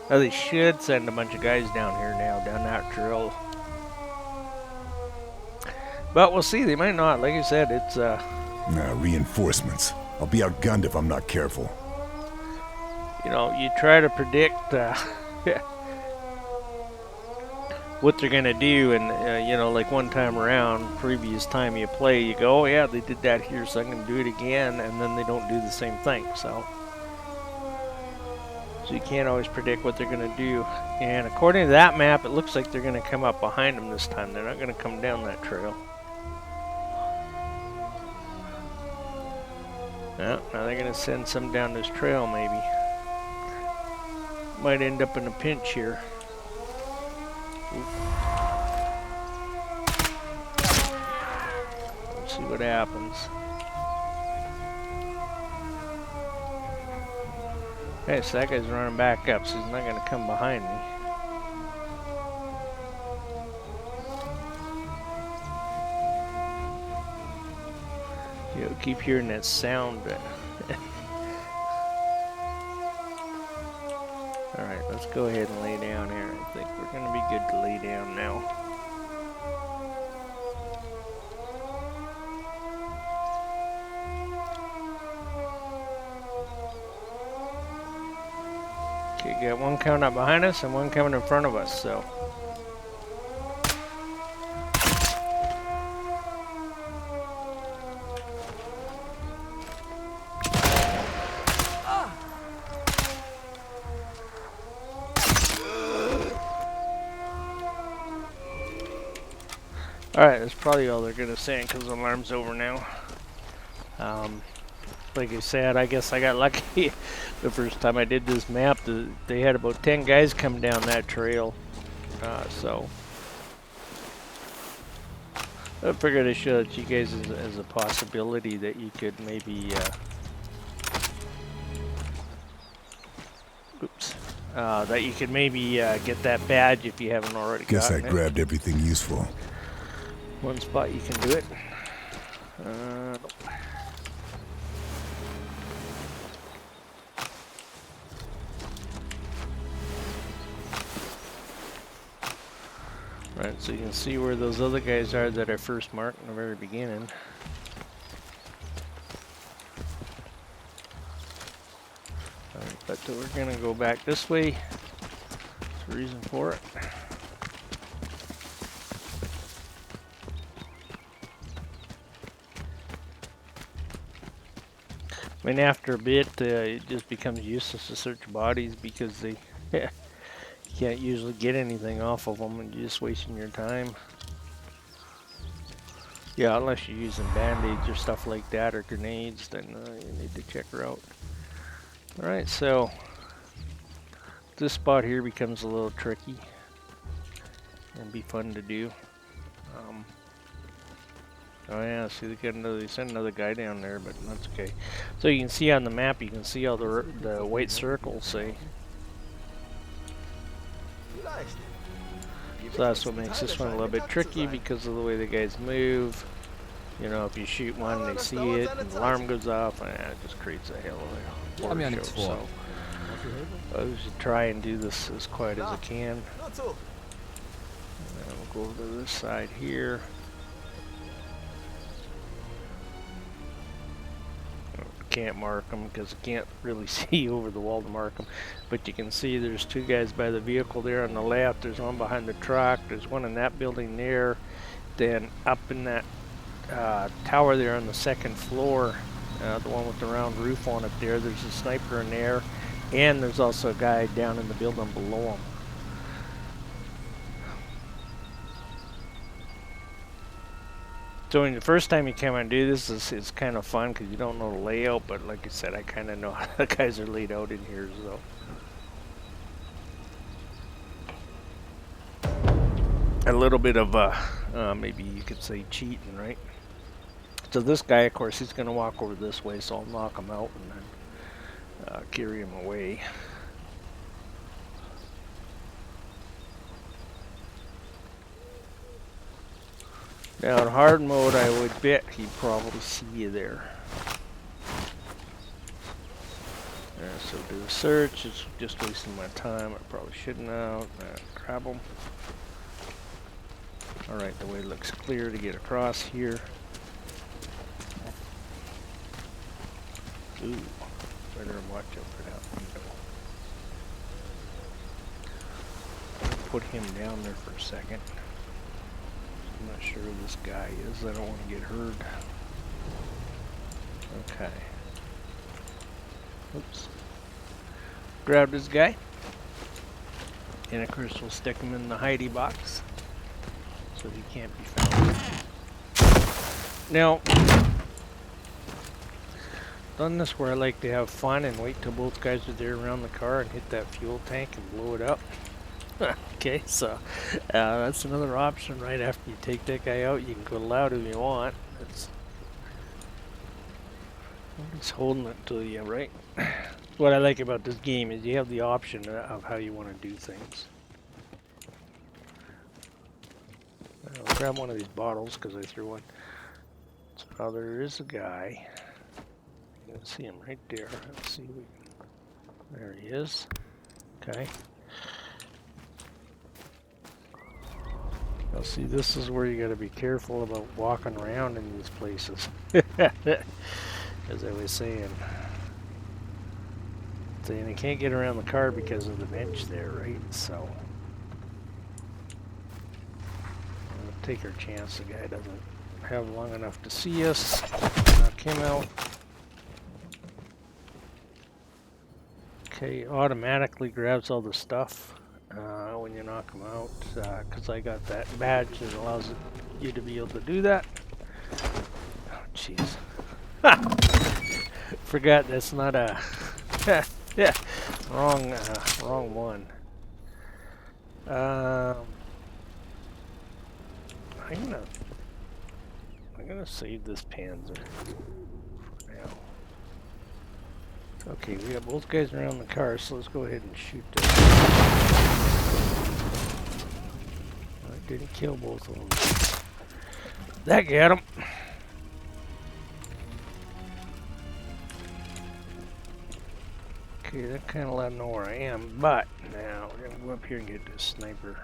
Oh, they should send a bunch of guys down here now, down that trail. But we'll see. They might not. Like I said, it's Nah, reinforcements. I'll be outgunned if I'm not careful. you know, you try to predict what they're gonna do, and you know, like one time around, previous time you play, you go, oh yeah, they did that here, so I'm gonna do it again, and then they don't do the same thing. So you can't always predict what they're gonna do. And according to that map, it looks like they're gonna come up behind them this time. They're not gonna come down that trail. Yeah, now they're gonna send some down this trail, maybe. Might end up in a pinch here. Oof. Let's see what happens. Okay, so that guy's running back up, so he's not gonna come behind me. You'll keep hearing that sound. Alright, let's go ahead and lay down here. I think we're going to be good to lay down now. Okay, got one coming up behind us and one coming in front of us, so. Alright, that's probably all they're going to say because the alarm's over now. Like I said, I guess I got lucky the first time I did this map. They had about 10 guys come down that trail. So I figured I should you guys as a possibility that you could maybe that you could maybe get that badge if you haven't already Guess I gotten it. grabbed everything useful. One spot you can do it. Nope. Right, so you can see where those other guys are that I first marked in the very beginning. Right, but we're gonna go back this way. There's a reason for it. I mean, after a bit, it just becomes useless to search bodies because they you can't usually get anything off of them, and you're just wasting your time. Yeah, unless you're using band-aids or stuff like that, or grenades, then you need to check her out. Alright, so this spot here becomes a little tricky and be fun to do. Oh yeah, see they sent another guy down there, but that's okay. So you can see on the map, you can see all the white circles, say. So that's what makes this one a little bit tricky because of the way the guys move. You know, if you shoot one, they see it, and the alarm goes off, and it just creates a hell of a horror show. So I should try and do this as quiet as I can. And then we'll go over to this side here. Can't mark them because I can't really see over the wall to mark them, but you can see there's two guys by the vehicle there on the left. There's one behind the truck. There's one in that building there. Then up in that tower there on the second floor, the one with the round roof on it there, there's a sniper in there, and there's also a guy down in the building below him. So when the first time you come and do this, it's kind of fun because you don't know the layout, but like I said, I kind of know how the guys are laid out in here, so. A little bit of, maybe you could say cheating, right? So this guy, of course, he's going to walk over this way, so I'll knock him out and then carry him away. Now in hard mode, I would bet he'd probably see you there. So do the search. It's just wasting my time. I probably shouldn't have. Grab them. Alright, the way looks clear to get across here. Ooh, better watch out for that window. Put him down there for a second. I'm not sure who this guy is. I don't want to get heard. Okay. Oops. Grab this guy. And of course we'll stick him in the hidey box so he can't be found. Now, done this where I like to have fun and wait till both guys are there around the car and hit that fuel tank and blow it up. Okay, so that's another option. Right after you take that guy out, you can go loud if you want. Nobody's holding it to you, right? What I like about this game is you have the option of how you want to do things. I'll grab one of these bottles because I threw one. So there is a guy. You can see him right there. Let's see. There he is. Okay. Now see, this is where you got to be careful about walking around in these places. As I was saying. And you can't get around the car because of the bench there, right? So we'll take our chance. The guy doesn't have long enough to see us. Knock him out. Okay, automatically grabs all the stuff when you knock him out, because I got that badge that allows you to be able to do that. Oh, jeez. Forgot that's not a... Yeah, wrong one. I'm gonna save this Panzer for now. Okay, we got both guys around the car, so let's go ahead and shoot this. I didn't kill both of them. That got him. Okay, that kind of let me know where I am, but now we're gonna go up here and get this sniper.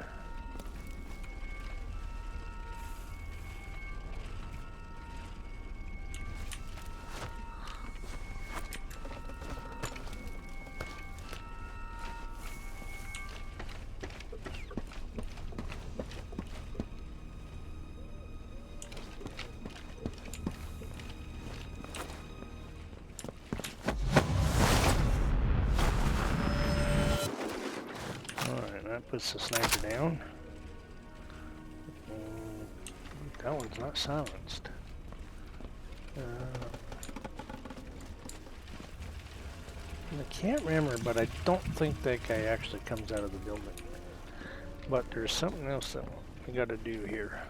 That puts the sniper down. That one's not silenced. I can't remember, but I don't think that guy actually comes out of the building. But there's something else that we got to do here.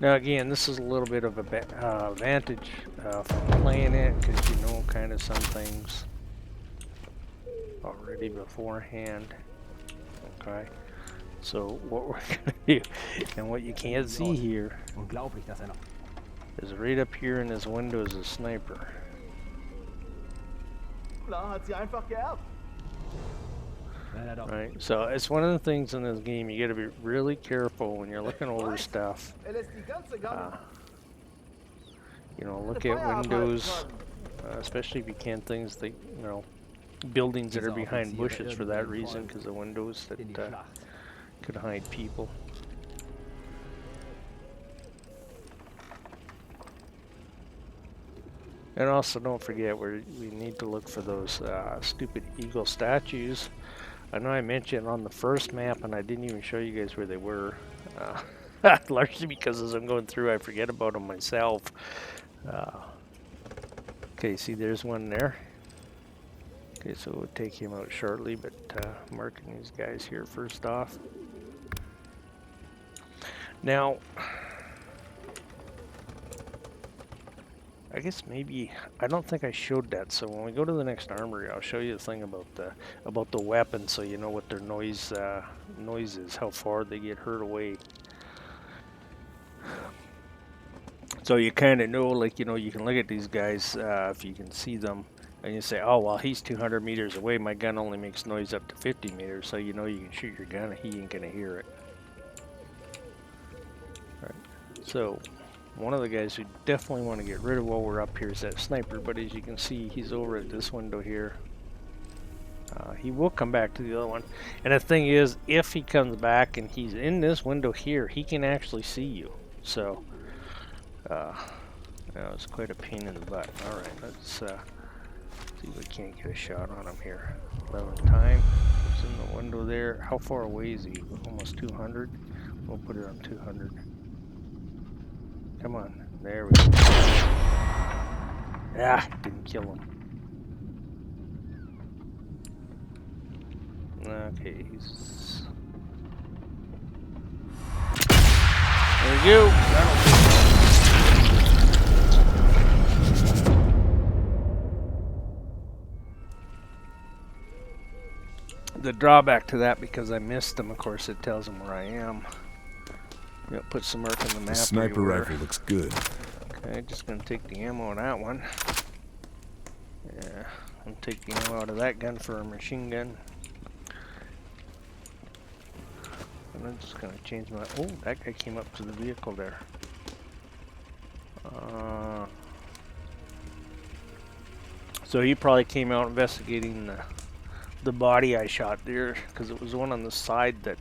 Now again, this is a little bit of a advantage from playing it, because you know kind of some things already beforehand. Okay, so what we're gonna do, and what you can't see here, is right up here in this window is a sniper. Right, so it's one of the things in this game you gotta be really careful when you're looking over stuff. You know, look at windows, especially if you can things that, you know, buildings that are behind bushes for that reason, because the windows that could hide people. And also don't forget we need to look for those stupid eagle statues. I know I mentioned on the first map and I didn't even show you guys where they were. Largely because as I'm going through I forget about them myself. Okay, see there's one there. Okay, so we'll take him out shortly, but marking these guys here first off. Now, I guess maybe, I don't think I showed that, so when we go to the next armory, I'll show you the thing about the weapon, so you know what their noise is, how far they get hurt away. So you kind of know, like, you know, you can look at these guys if you can see them, and you say, oh, well, he's 200 meters away. My gun only makes noise up to 50 meters, so you know you can shoot your gun and he ain't going to hear it. All right. So one of the guys we definitely want to get rid of while we're up here is that sniper, but as you can see, he's over at this window here. He will come back to the other one. And the thing is, if he comes back and he's in this window here, he can actually see you. So, that was quite a pain in the butt. Alright, let's see if we can't get a shot on him here. 11 time. He's in the window there. How far away is he? Almost 200? We'll put it on 200. Come on. There we go. Ah, didn't kill him. Okay, he's... There we go. The drawback to that, because I missed him, of course, it tells him where I am. You know, put some mark on the map. The sniper rifle looks good. Okay, just gonna take the ammo on that one. Yeah, I'm gonna take the ammo out of that gun for a machine gun. And I'm just gonna change my... Oh, that guy came up to the vehicle there. So he probably came out investigating the body I shot there, because it was one on the side that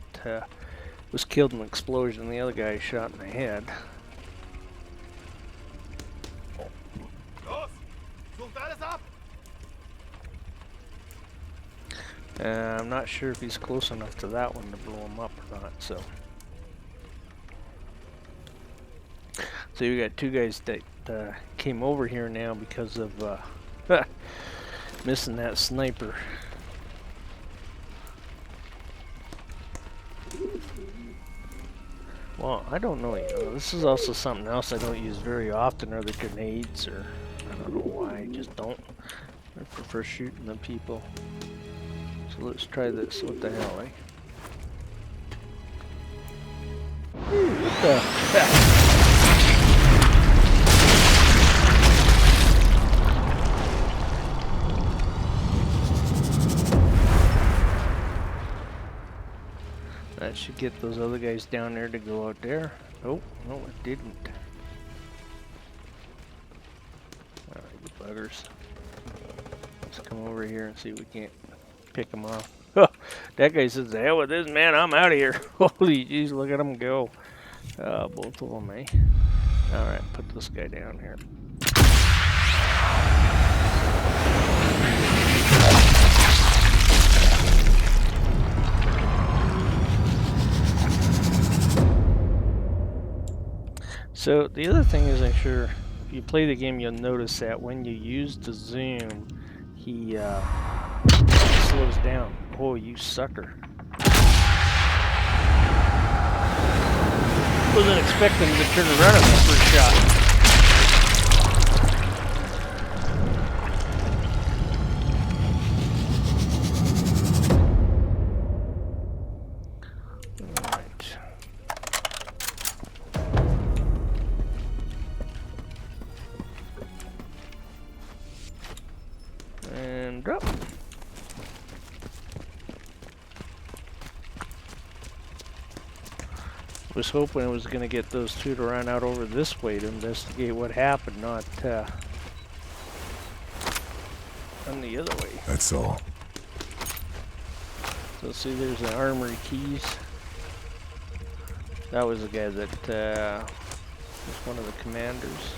was killed in an explosion. The other guy shot in the head. I'm not sure if he's close enough to that one to blow him up or not, so you got two guys that came over here now because of missing that sniper. Well, I don't know, you know, this is also something else I don't use very often, are the grenades, or I don't know why, I just don't. I prefer shooting the people. So let's try this. What the hell, eh? What the heck? That should get those other guys down there to go out there. Oh, no, it didn't. Alright, you buggers. Let's come over here and see if we can't pick him off. Oh, that guy says, "The hell with this, man, I'm out of here." Holy jeez, look at him go. Both of them, eh? Alright, put this guy down here. So the other thing is, I'm sure if you play the game, you'll notice that when you use the zoom, he slows down. Oh, you sucker. Wasn't expecting him to turn around at the first shot. And drop. Was hoping I was going to get those two to run out over this way to investigate what happened, not on the other way. That's all. So see, there's an armory keys. That was the guy that was one of the commanders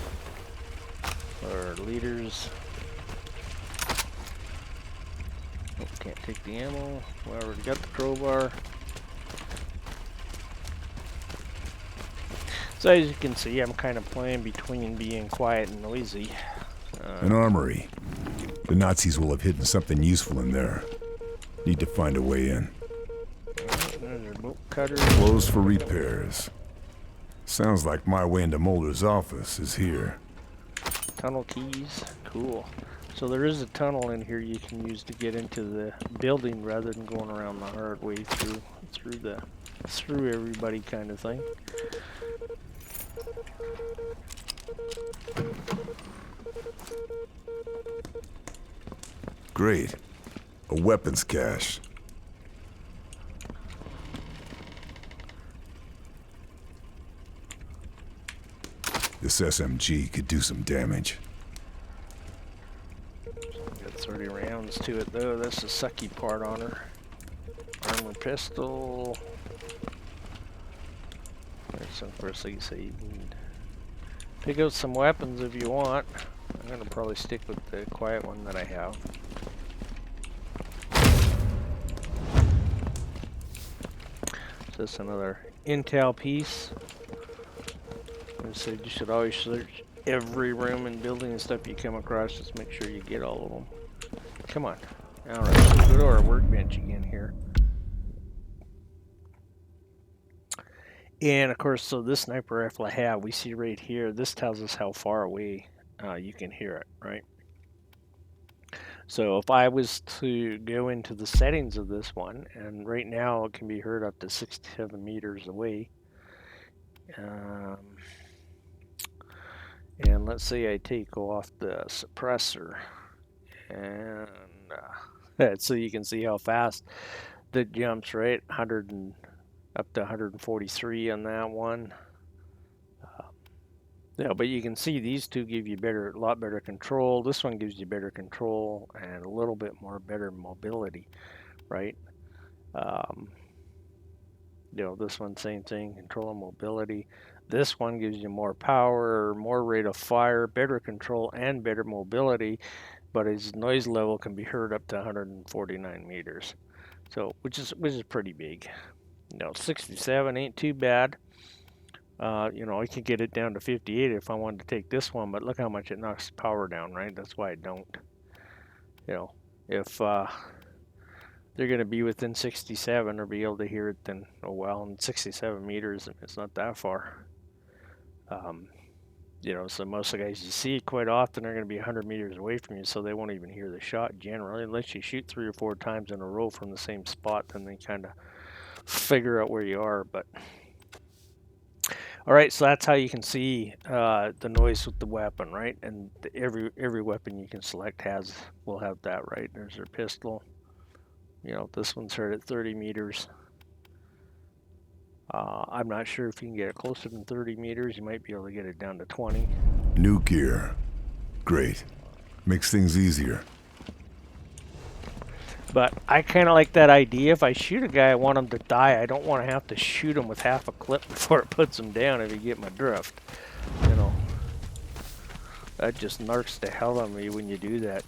or leaders. Oh, can't take the ammo. Well, I already got the crowbar. So as you can see, I'm kind of playing between being quiet and noisy. An armory. The Nazis will have hidden something useful in there. Need to find a way in. There's a bolt cutter. Closed for repairs. Sounds like my way into Mulder's office is here. Tunnel keys. Cool. So there is a tunnel in here you can use to get into the building rather than going around the hard way through everybody kind of thing. Great. A weapons cache. This SMG could do some damage. Got 30 rounds to it though. That's the sucky part on her. Armor pistol. There's some first, like you say, you can pick out some weapons if you want. I'm gonna probably stick with the quiet one that I have. So that's another intel piece. I said you should always search every room and building and stuff you come across. Just make sure you get all of them. Come on. Alright, let's go to our workbench again here. And of course, so this sniper rifle I have, we see right here, this tells us how far away you can hear it, right? So if I was to go into the settings of this one, and right now it can be heard up to 67 meters away. And let's say I take off the suppressor, and so you can see how fast that jumps, right? 100 and up to 143 on that one. Yeah, but you can see these two give you a lot better control. This one gives you better control and a little bit more better mobility, right? This one, same thing, control and mobility. This one gives you more power, more rate of fire, better control, and better mobility, but its noise level can be heard up to 149 meters. So, which is pretty big. 67 ain't too bad. I could get it down to 58 if I wanted to take this one, but look how much it knocks the power down, right? That's why I don't. If they're going to be within 67 or be able to hear it, then, oh well, and 67 meters, and it's not that far. So most of the guys you see quite often are going to be 100 meters away from you, so they won't even hear the shot generally, unless you shoot 3 or 4 times in a row from the same spot, then they kind of figure out where you are, but... Alright, so that's how you can see the noise with the weapon, right? And every weapon you can select will have that, right? There's their pistol. This one's heard at 30 meters. I'm not sure if you can get it closer than 30 meters. You might be able to get it down to 20. New gear. Great. Makes things easier. But I kind of like that idea. If I shoot a guy, I want him to die. I don't want to have to shoot him with half a clip before it puts him down, if you get my drift. That just narks the hell out of me when you do that.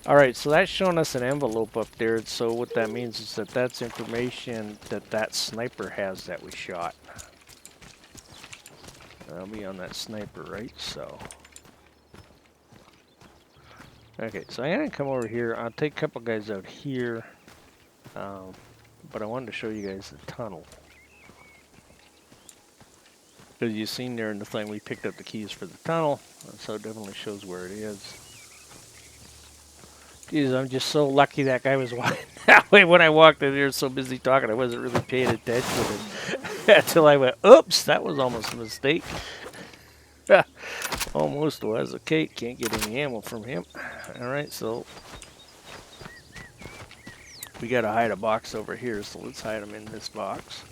Alright, so that's showing us an envelope up there. So what that means is that that's information that sniper has that we shot. I'll be on that sniper, right? So... Okay, so I'm going to come over here. I'll take a couple guys out here. But I wanted to show you guys the tunnel. Because you've seen there in the thing, we picked up the keys for the tunnel. So it definitely shows where it is. Geez, I'm just so lucky that guy was walking that way when I walked in here. So busy talking, I wasn't really paying attention. Until I went, oops, that was almost a mistake. Almost was. Okay, can't get any ammo from him. Alright, so we gotta hide a box over here, so let's hide them in this box.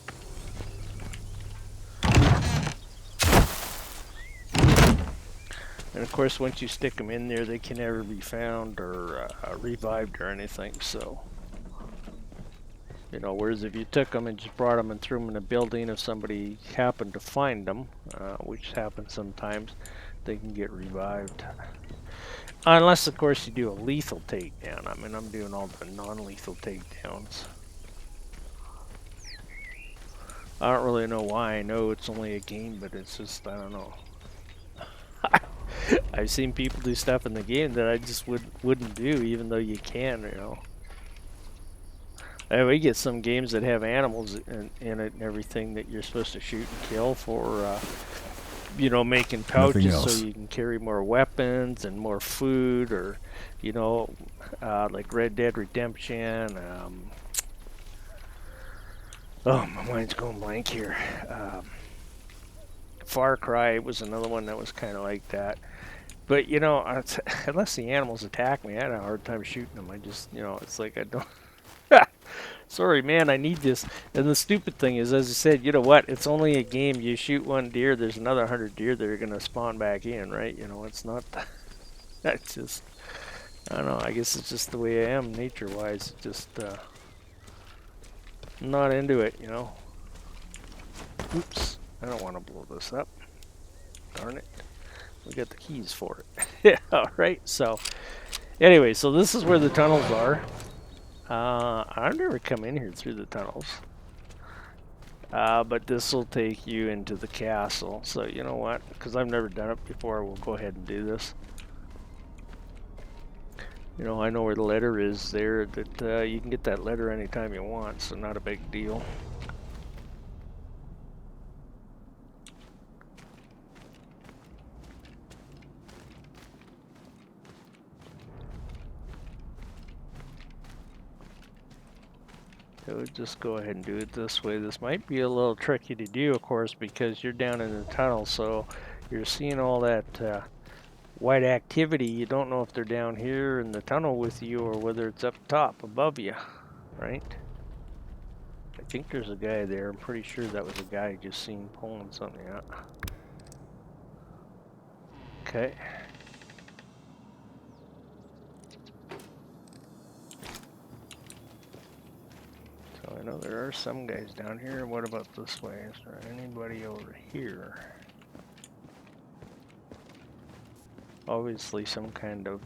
And of course, once you stick them in there, they can never be found or revived or anything, so... whereas if you took them and just brought them and threw them in a building, if somebody happened to find them, which happens sometimes, they can get revived. Unless, of course, you do a lethal takedown. I mean, I'm doing all the non-lethal takedowns. I don't really know why. I know it's only a game, but it's just, I don't know. I've seen people do stuff in the game that I just wouldn't do, even though you can, And we get some games that have animals in it and everything that you're supposed to shoot and kill for, making pouches so you can carry more weapons and more food, or, like Red Dead Redemption. Oh, my mind's going blank here. Far Cry was another one that was kind of like that. But you know, unless the animals attack me, I had a hard time shooting them. I just, you know, it's like I don't. Sorry, man, I need this. And the stupid thing is, as I said, you know what? It's only a game. You shoot one deer, there's another 100 deer that are gonna spawn back in, right? You know, it's not. That's just. I don't know. I guess it's just the way I am, nature-wise. Just not into it, you know. Oops. I don't want to blow this up. Darn it. We got the keys for it. Yeah, alright, so anyway, so this is where the tunnels are. I've never come in here through the tunnels. But this will take you into the castle. So you know what? Because I've never done it before, we'll go ahead and do this. You know, I know where the letter is there. That you can get that letter anytime you want, so not a big deal. I would just go ahead and do it this way. This might be a little tricky to do, of course, because you're down in the tunnel, so you're seeing all that white activity. You don't know if they're down here in the tunnel with you or whether it's up top above you, right? I think there's a guy there. I'm pretty sure that was a guy I just seen pulling something out. Okay. So I know there are some guys down here. What about this way? Is there anybody over here? Obviously some kind of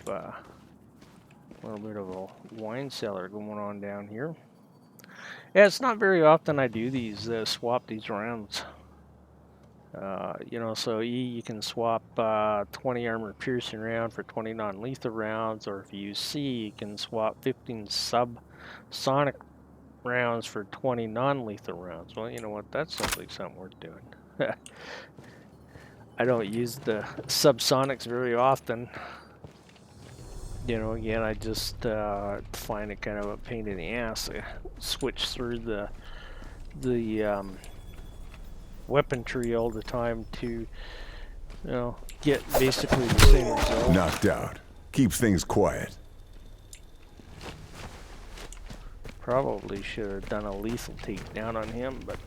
little bit of a wine cellar going on down here. Yeah, it's not very often I do these, swap these rounds. You know, so you can swap 20 armor piercing round for 20 non-lethal rounds, or if you use C, you can swap 15 sub-sonic rounds for 20 non-lethal rounds. Well, you know what? That's simply something worth doing. I don't use the subsonics very often. You know, again, I just find it kind of a pain in the ass to switch through the weapon tree all the time to, you know, get basically the same result. Knocked out. Keeps things quiet. Probably should have done a lethal takedown on him, but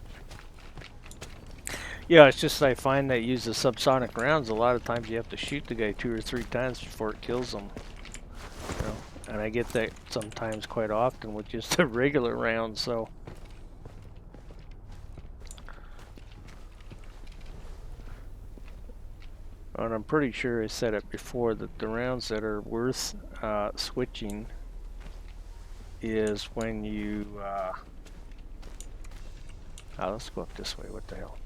yeah, it's just I find that use the subsonic rounds, a lot of times you have to shoot the guy 2 or 3 times before it kills him. You know, and I get that sometimes quite often with just a regular round, so. And I'm pretty sure I said it before that the rounds that are worth switching is when you let's go up this way, what the hell.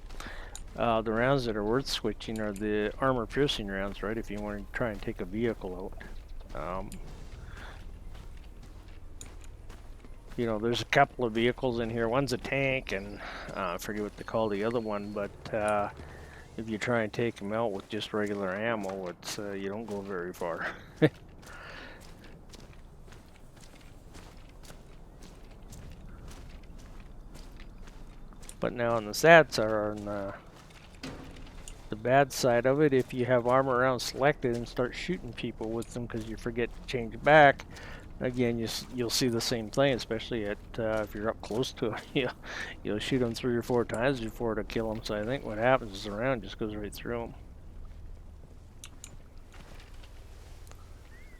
The rounds that are worth switching are the armor piercing rounds, right? If you want to try and take a vehicle out. You know, there's a couple of vehicles in here. One's a tank, and I forget what they call the other one, but if you try and take them out with just regular ammo, it's you don't go very far. But now on the sad side, on the bad side of it, if you have armor rounds selected and start shooting people with them because you forget to change back, again, you'll see the same thing, especially at if you're up close to it. You'll shoot them 3 or 4 times before to kill them. So I think what happens is the round just goes right through them.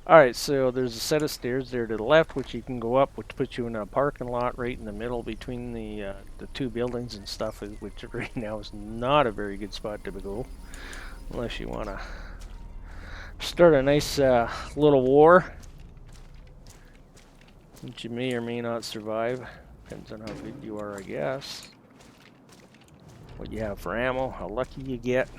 Alright, so there's a set of stairs there to the left, which you can go up, which puts you in a parking lot right in the middle between the 2 buildings and stuff, which right now is not a very good spot to go, unless you want to start a nice little war, which you may or may not survive. Depends on how good you are, I guess. What you have for ammo, how lucky you get.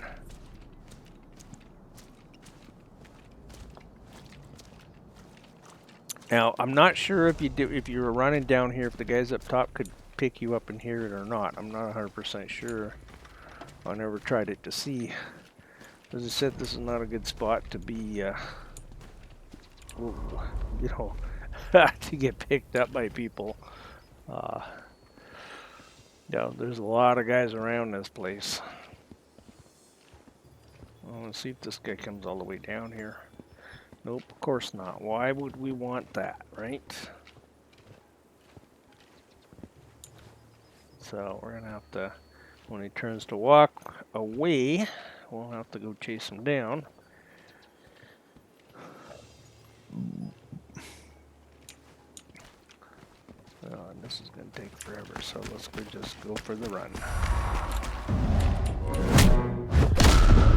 Now, I'm not sure if you were running down here, if the guys up top could pick you up and hear it or not. I'm not 100% sure. I never tried it to see. As I said, this is not a good spot to be, you know, to get picked up by people. Yeah, there's a lot of guys around this place. Let's see if this guy comes all the way down here. Nope, of course not. Why would we want that, right? So we're gonna have to, when he turns to walk away, we'll have to go chase him down. Oh, and this is gonna take forever, so let's just go for the run.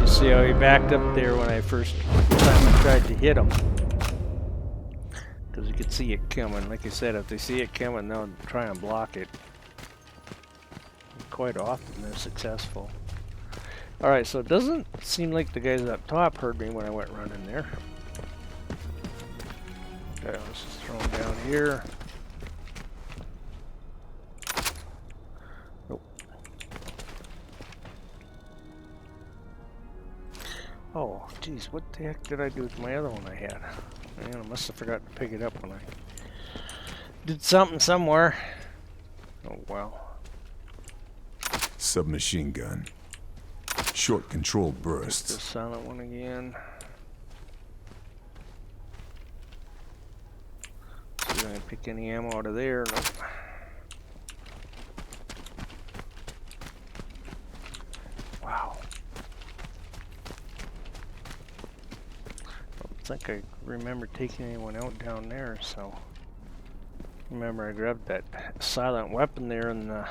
You see how he backed up there when I first time I tried to hit him? Because you could see it coming. Like I said, if they see it coming, they'll try and block it. Quite often they're successful. Alright, so it doesn't seem like the guys up top heard me when I went running there. Okay, let's just throw him down here. Nope. Oh, geez, what the heck did I do with my other one I had? Man, I must have forgot to pick it up when I did something somewhere. Oh, wow. Submachine gun. Short controlled The bursts. silent one again. See if I can pick any ammo out of there. Nope. Wow. I don't think I remember taking anyone out down there, so. Remember, I grabbed that silent weapon there in the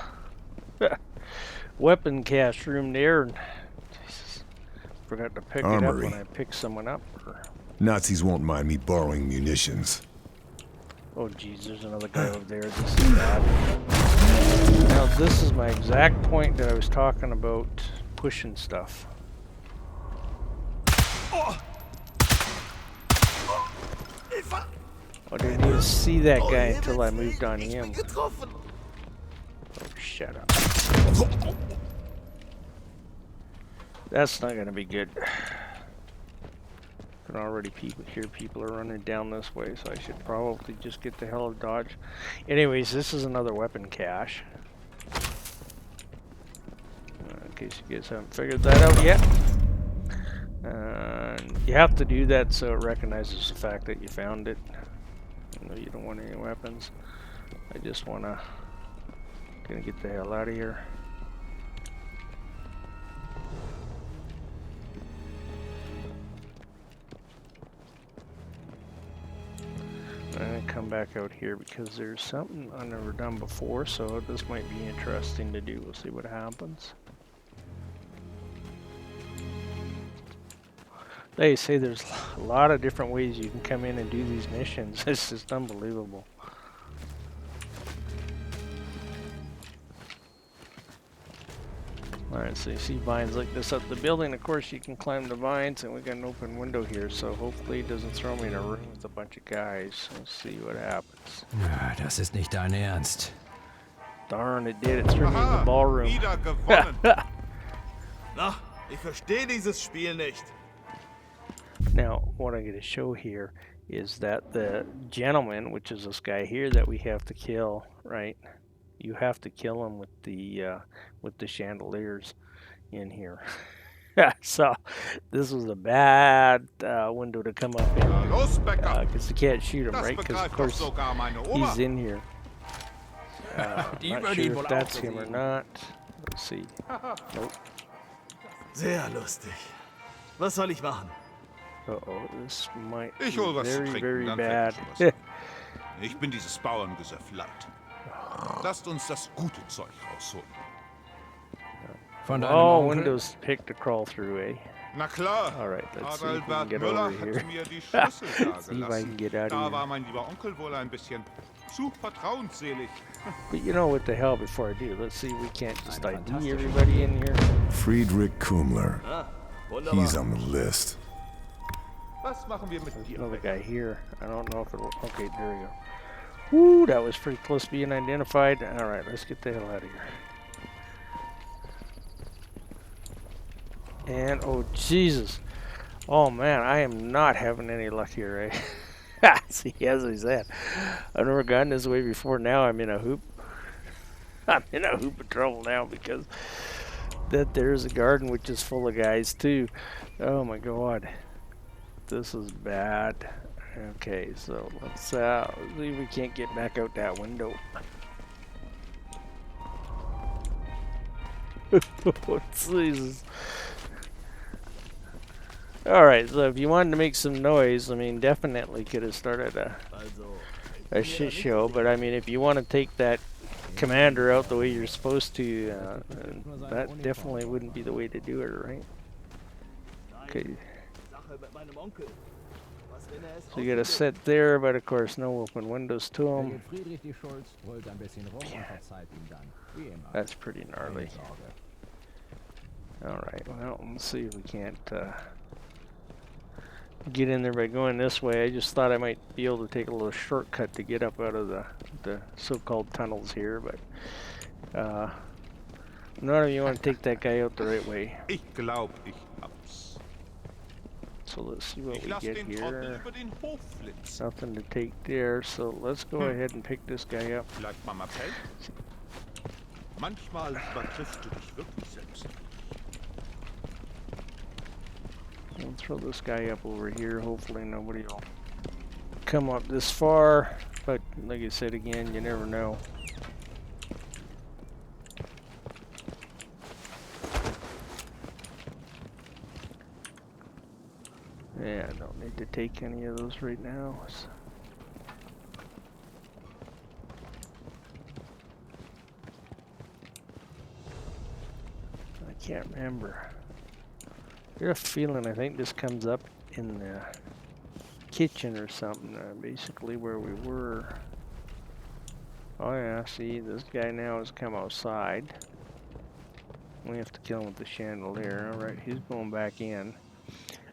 weapon cache room there, and Jesus, forgot to pick it up when I picked someone up. Nazis won't mind me borrowing munitions. Oh geez, there's another guy over there. This is bad. Now this is my exact point that I was talking about pushing stuff. Oh, I didn't even see that guy until I moved on him. Oh, shut up. That's not gonna be good. I can already hear people are running down this way, so I should probably just get the hell out of Dodge. Anyways, this is another weapon cache. In case you guys haven't figured that out yet. You have to do that so it recognizes the fact that you found it. No, you don't want any weapons. I just wanna get the hell out of here. I'm gonna come back out here because there's something I've never done before, so this might be interesting to do. We'll see what happens. They say there's a lot of different ways you can come in and do these missions. It's just unbelievable. Alright, so you see vines like this up the building. Of course, you can climb the vines, and we got an open window here, so hopefully it doesn't throw me in a room with a bunch of guys. Let's see what happens. Ja, das ist nicht dein Ernst. Darn, it did. It threw me in the ballroom. Wieder gewonnen. Na, ich verstehe dieses Spiel nicht. Now, what I'm going to show here is that the gentleman, which is this guy here that we have to kill, right? You have to kill him with the chandeliers in here. So, this was a bad window to come up in because you can't shoot him, right? Because of course he's in here. Not sure if that's him or not. Let's see. Nope. Sehr lustig. Was soll ich machen? Uh-oh, this might be Ich hol was zu very, trinken, very dann bad. fertig was. Ich bin dieses Bauerngesöff leid. Lasst uns das gute Zeug rausholen. Von deinem All Onkel? windows picked to crawl through, eh? Na klar. Alright, let's see if we can Adalbert get Müller over here. hat mir die Schlüssel See if I can dagelassen. get out Da of war here. mein lieber Onkel wohl ein bisschen zu vertrauensselig. But you know what the hell, before I do, let's see if we can't just ID everybody in here. Friedrich Kummler. Ah, He's wunderbar. on the list. Was machen wir mit There's dir? another guy here. I don't know if it'll... Okay, there we go. Woo, that was pretty close to being identified. Alright, let's get the hell out of here. And, oh Jesus. Oh man, I am not having any luck here, eh? See, as he said, I've never gotten this way before. Now I'm in a hoop. I'm in a hoop of trouble now because that there's a garden which is full of guys too. Oh my god. This is bad. Okay, so let's see if we can't get back out that window. Jesus. Alright, so if you wanted to make some noise, I mean, definitely could have started a shit show, but I mean, if you want to take that commander out the way you're supposed to, that definitely wouldn't be the way to do it, right? Okay. So you gotta sit there, but of course no open windows to them. That's pretty gnarly. Alright, well, let's see if we can't get in there by going this way. I just thought I might be able to take a little shortcut to get up out of the so-called tunnels here, but none of you want to take that guy out the right way. Ich glaub, ich hab's. So let's see what Ich we lass get den Trottel here. über den Hof flitzen. Nothing to take there, so let's go ahead and pick this guy up. Bleibt Mama Pell? Manchmal übertriffst du dich wirklich selbst. We'll throw this guy up over here. Hopefully nobody will come up this far, but like I said again, you never know. Yeah, I don't need to take any of those right now. So. I can't remember. I have a feeling I think this comes up in the kitchen or something, basically where we were. Oh yeah, see, this guy now has come outside. We have to kill him with the chandelier. Alright, he's going back in.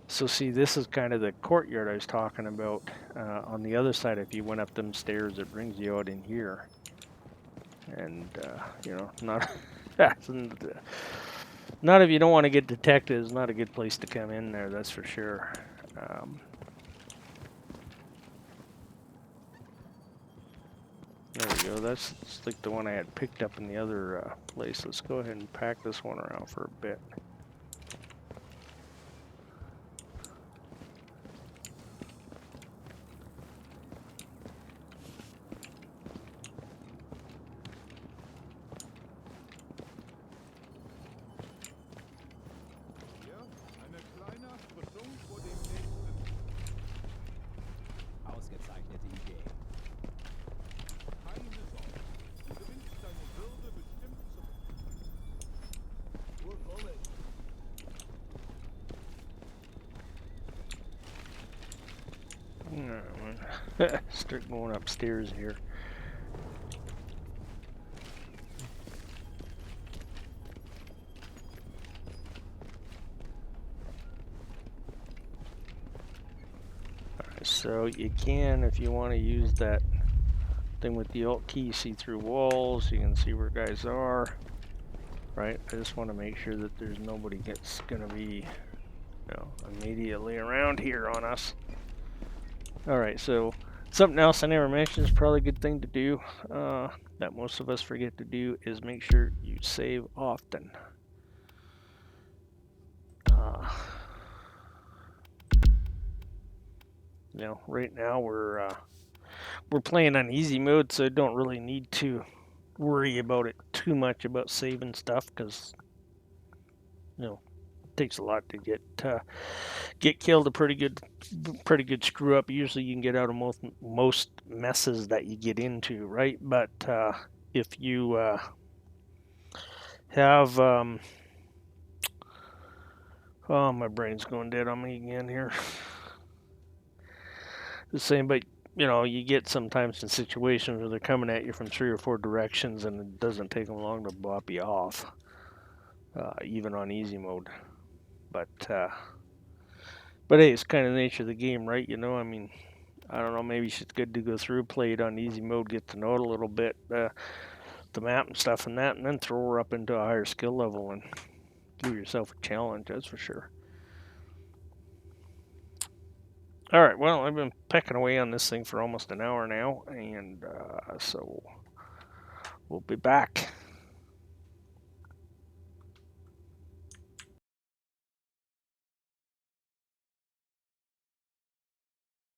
So see, this is kind of the courtyard I was talking about. On the other side, if you went up them stairs, it brings you out in here. And, you know, not if you don't want to get detected. It's not a good place to come in there, that's for sure. There we go. That's like the one I had picked up in the other place. Let's go ahead and pack this one around for a bit. Start going upstairs here. Alright, so you can, if you want to use that thing with the Alt key, see through walls, you can see where guys are. Right, I just want to make sure that there's nobody that's going to be, you know, immediately around here on us. Alright, so something else I never mentioned is probably a good thing to do, that most of us forget to do, is make sure you save often. You know, right now we're playing on easy mode, so I don't really need to worry about it too much about saving stuff, because, you know, it takes a lot to get killed. A pretty good screw up. Usually you can get out of most messes that you get into, right? But if you have oh, my brain's going dead on me again here. The same, but you know, you get sometimes in situations where they're coming at you from 3 or 4 directions, and it doesn't take them long to bop you off, even on easy mode. But hey, it's kind of the nature of the game, right? You know, I mean, I don't know, maybe it's good to go through, play it on easy mode, get to know it a little bit, the map and stuff and that, and then throw her up into a higher skill level and give yourself a challenge, that's for sure. Alright, well, I've been pecking away on this thing for almost an hour now, and so we'll be back.